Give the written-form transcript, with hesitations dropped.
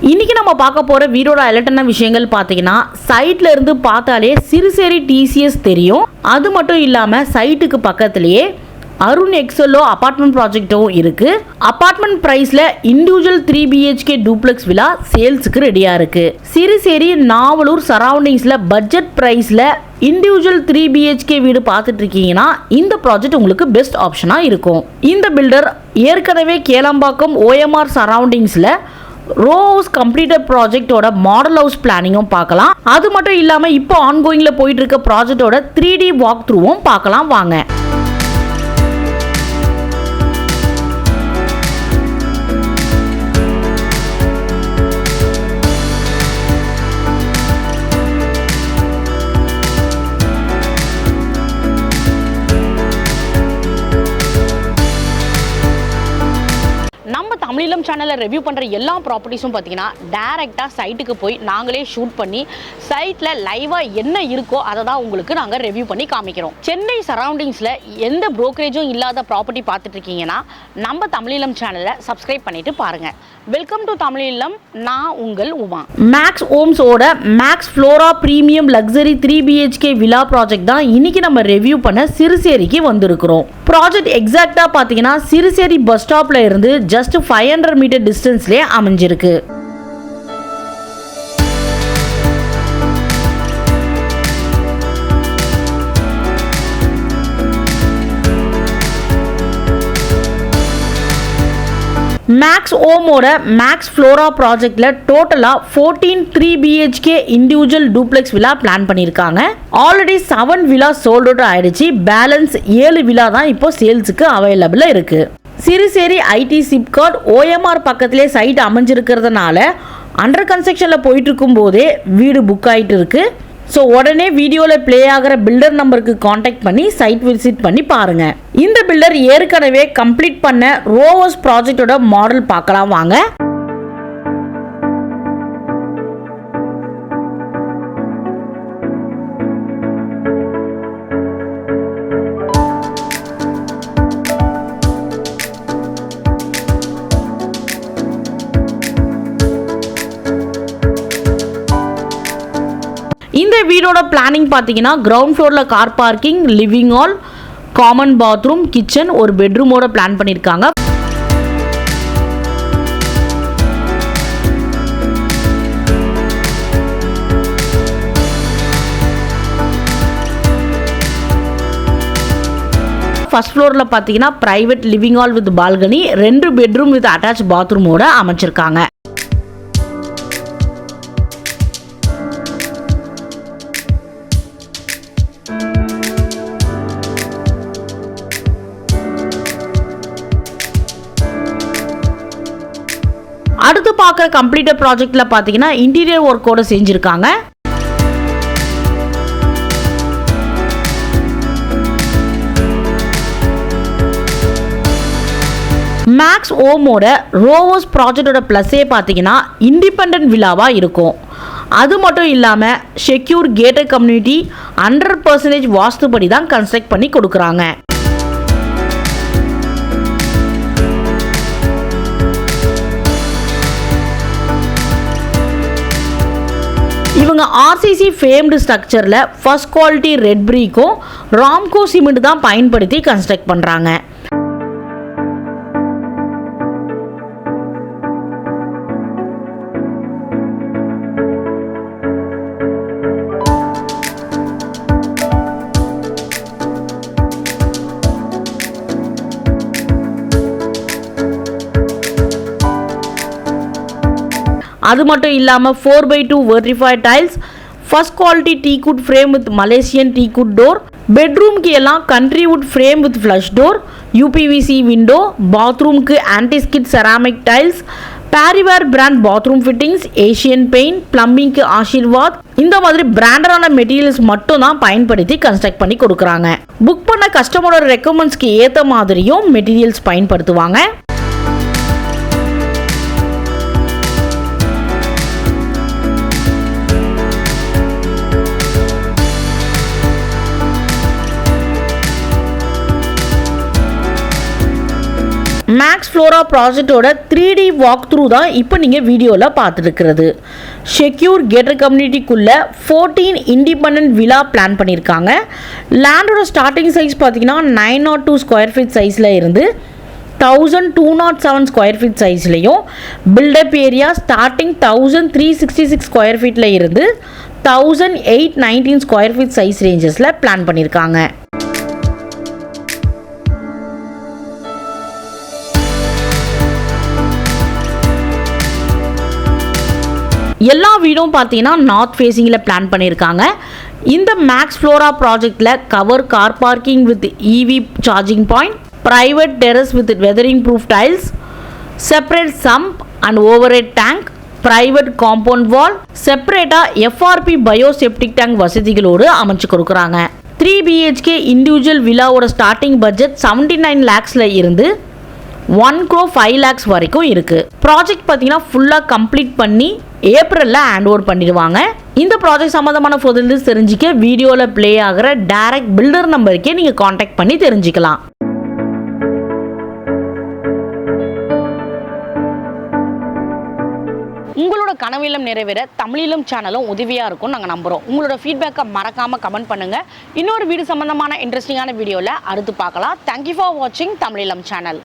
இன்றைக்கி நம்ம பார்க்க போகிற வீடோட அலர்ட்டான விஷயங்கள் பார்த்தீங்கன்னா, சைட்டில் இருந்து பார்த்தாலே சிறுசேரி டிசிஎஸ் தெரியும். அது மட்டும் இல்லாமல் சைட்டுக்கு பக்கத்துலேயே அருண் எக்ஸலோ அபார்ட்மெண்ட் ப்ராஜெக்டும் இருக்குது. அபார்ட்மெண்ட் ப்ரைஸில் இண்டிவிஜுவல் 3 BHK டூப்ளெக்ஸ் வில்லா சேல்ஸுக்கு ரெடியாக இருக்குது. சிறுசேரி நாவலூர் சரௌண்டிங்ஸில் பட்ஜெட் ப்ரைஸில் இண்டிவிஜுவல் 3 BHK வீடு பார்த்துட்டு இருக்கீங்கன்னா இந்த ப்ராஜெக்ட் உங்களுக்கு பெஸ்ட் ஆப்ஷனாக இருக்கும். இந்த பில்டர் ஏற்கனவே கேளம்பாக்கம் OMR சரௌண்டிங்ஸில் ரோ ஹவுஸ் கம்ப்ளீட்டட் ப்ராஜெக்டோட மாடல் ஹவுஸ் பிளானிங்கும் பார்க்கலாம். அது மட்டும் இல்லாமல் இப்போ ஆன்கோயிங்கில் போயிட்டு இருக்க ப்ராஜெக்டோட 3D வாக் த்ரூவும் பார்க்கலாம் வாங்க. நம்ம தமிழீழம் சேனலில் ரிவ்யூ பண்ணுற எல்லா ப்ராப்பர்ட்டிஸும் பார்த்தீங்கன்னா டேரெக்டாக சைட்டுக்கு போய் நாங்களே ஷூட் பண்ணி சைட்டில் லைவாக என்ன இருக்கோ அதை தான் உங்களுக்கு நாங்கள் ரிவ்யூ பண்ணி காமிக்கிறோம். சென்னை சரௌண்டிங்ஸில் எந்த ப்ரோக்கரேஜும் இல்லாத ப்ராப்பர்ட்டி பார்த்துட்டு இருக்கீங்கன்னா நம்ம தமிழீழம் சேனலை சப்ஸ்கிரைப் பண்ணிவிட்டு பாருங்கள். Welcome to Tamil Eelam. நான் உங்கள் உமா. மேக்ஸ் ஹோம்ஸோட Max Flora premium luxury 3 BHK villa project தான் இன்னைக்கு நம்ம ரிவ்யூ பண்ண சிறுசேரிக்கு வந்திருக்கிறோம். ப்ராஜெக்ட் எக்ஸாக்டாக பார்த்தீங்கன்னா சிறுசேரி பஸ் ஸ்டாப்பில் இருந்து ஜஸ்ட் 500 மீட்டர் டிஸ்டன்ஸ்லேயே அமைஞ்சிருக்கு. மேக்ஸ் ஹோமோட மேக்ஸ் ஃப்ளோரா ப்ராஜெக்டில் டோட்டலாக 14 3 BHK individual duplex villa plan பண்ணியிருக்காங்க. ஆல்ரெடி 7 வில்லா சோல்ட் அவுட் ஆயிடுச்சு. பேலன்ஸ் 7 வில்லா தான் இப்போ சேல்ஸுக்கு அவைலபிளாக இருக்குது. சிறுசேரி ஐடி சிப்காட் OMR பக்கத்திலே சைட் அமைஞ்சிருக்கிறதுனால அண்டர் கன்ஸ்ட்ரக்ஷனில் போயிட்டு இருக்கும் போதே வீடு புக் ஆகிட்டு இருக்கு. ஸோ உடனே வீடியோவில் ப்ளே ஆகிற பில்டர் நம்பருக்கு காண்டாக்ட் பண்ணி சைட் விசிட் பண்ணி பாருங்கள். இந்த பில்டர் ஏற்கனவே கம்ப்ளீட் பண்ண ரோ ஹவுஸ் ப்ராஜெக்டோட மாடல் பார்க்கலாம் வாங்க. இந்த வீடோட பிளானிங் பார்த்தீங்கன்னா கிரவுண்ட் ஃப்ளோரில் car parking, living hall, common bathroom, kitchen, ஒரு பெட்ரூமோட பிளான் பண்ணியிருக்காங்க. ஃபர்ஸ்ட் ஃப்ளோரில் பார்த்தீங்கன்னா private living hall with balcony, 2 bedroom with attach பாத்ரூமோட அமைச்சிருக்காங்க. அடுத்து பார்க்குற கம்ப்ளீட்டட் ப்ராஜெக்டில் பார்த்தீங்கன்னா இன்டீரியர் ஒர்க்கோட செஞ்சுருக்காங்க. மேக்ஸ் ஹோமோட ரோ ஹவுஸ் ப்ராஜெக்டோட ப்ளஸ்ஸே பார்த்தீங்கன்னா இண்டிபெண்டன்ட் வில்லாவாக இருக்கும். அது மட்டும் இல்லாமல் செக்யூர் கேட்டட் கம்யூனிட்டி 100% வாஸ்துபடி தான் கன்ஸ்ட்ரக்ட் பண்ணி கொடுக்குறாங்க. இவங்க RCC ஃபேம்டு ஸ்ட்ரக்சரில் ஃபர்ஸ்ட் குவாலிட்டி ரெட் ப்ரீக்கும் ராம்கோ சிமெண்ட் தான் பயன்படுத்தி கன்ஸ்ட்ரக்ட் பண்ணுறாங்க. அது மட்டும் இல்லாமல் 4x2 vitrified tiles, first quality teakwood frame with Malaysian teakwood door, பெட்ரூம்க்கு எல்லாம் country wood frame with flush door, UPVC window, பாத்ரூம்க்கு antiskid ceramic tiles, Parryware brand bathroom fittings, Asian Paint, பிளம்பிங்க்கு ஆஷிர்வாத், இந்த மாதிரி பிராண்டடான மெட்டீரியல்ஸ் மட்டும் தான் பயன்படுத்தி கன்ஸ்ட்ரக்ட் பண்ணி கொடுக்குறாங்க. புக் பண்ண கஸ்டமரோட ரெக்குவயர்மெண்ட்ஸ்க்கு ஏற்ற மாதிரியும் மெட்டீரியல்ஸ் பயன்படுத்துவாங்க. மேக்ஸ் ஃப்ளோரா ப்ராஜெக்டோட 3D வாக் த்ரூ தான் இப்போ நீங்கள் வீடியோவில் பார்த்துருக்கிறது. செக்யூர் கேட்டர் கம்யூனிட்டிக்குள்ளே 14 இண்டிபெண்ட் வில்லா பிளான் பண்ணியிருக்காங்க. லேண்டோட ஸ்டார்டிங் சைஸ் பார்த்தீங்கன்னா 902 ஸ்கொயர் ஃபீட் சைஸில் இருந்து 1207 ஸ்கொயர் ஃபீட் சைஸ்லையும், பில்டப் ஏரியா ஸ்டார்டிங் 1366 ஸ்கொயர் ஃபீட்டில் இருந்து 1819 ஸ்கொயர் ஃபீட் சைஸ் ரேஞ்சஸில் பிளான் பண்ணியிருக்காங்க. எல்லா வீடும் பார்த்தீங்கன்னா நார்த் ஃபேஸிங்கில் பிளான் பண்ணியிருக்காங்க. இந்த மேக்ஸ் ஃப்ளோரா ப்ராஜெக்டில் cover car parking with EV charging point, private terrace with weathering proof tiles, separate sump and overhead tank, private compound wall, செப்பரேட்டா FRP பயோசெப்டிக் டேங்க் வசதிகளோடு அமைச்சு கொடுக்குறாங்க. 3 BHK இண்டிவிஜுவல் வில்லாவோட ஸ்டார்டிங் பட்ஜெட் 79 lakhsல இருந்து 1 crore 5 lakhs வரைக்கும் இருக்கு. ப்ராஜெக்ட் பார்த்தீங்கன்னா ஃபுல்லாக கம்ப்ளீட் பண்ணி ஏப்ரலில் ஹேண்ட் ஓவர் பண்ணிடுவாங்க. இந்த ப்ராஜெக்ட் சம்மந்தமான ஃபர்தர் தெரிஞ்சிக்க வீடியோவில் ப்ளே ஆகிற டைரக்ட் பில்டர் நம்பருக்கே நீங்கள் காண்டாக்ட் பண்ணி தெரிஞ்சுக்கலாம். உங்களோட கனவிலும் நிறைவேற தமிழிலும் சேனலும் உதவியாக இருக்கும் நாங்கள் நம்புகிறோம். உங்களோட ஃபீட்பேக்கை மறக்காமல் கமெண்ட் பண்ணுங்கள். இன்னொரு வீடு சம்மந்தமான இன்ட்ரெஸ்டிங்கான வீடியோவில் அடுத்து பார்க்கலாம். தேங்க்யூ ஃபார் வாட்சிங் தமிழிலம் சேனல்.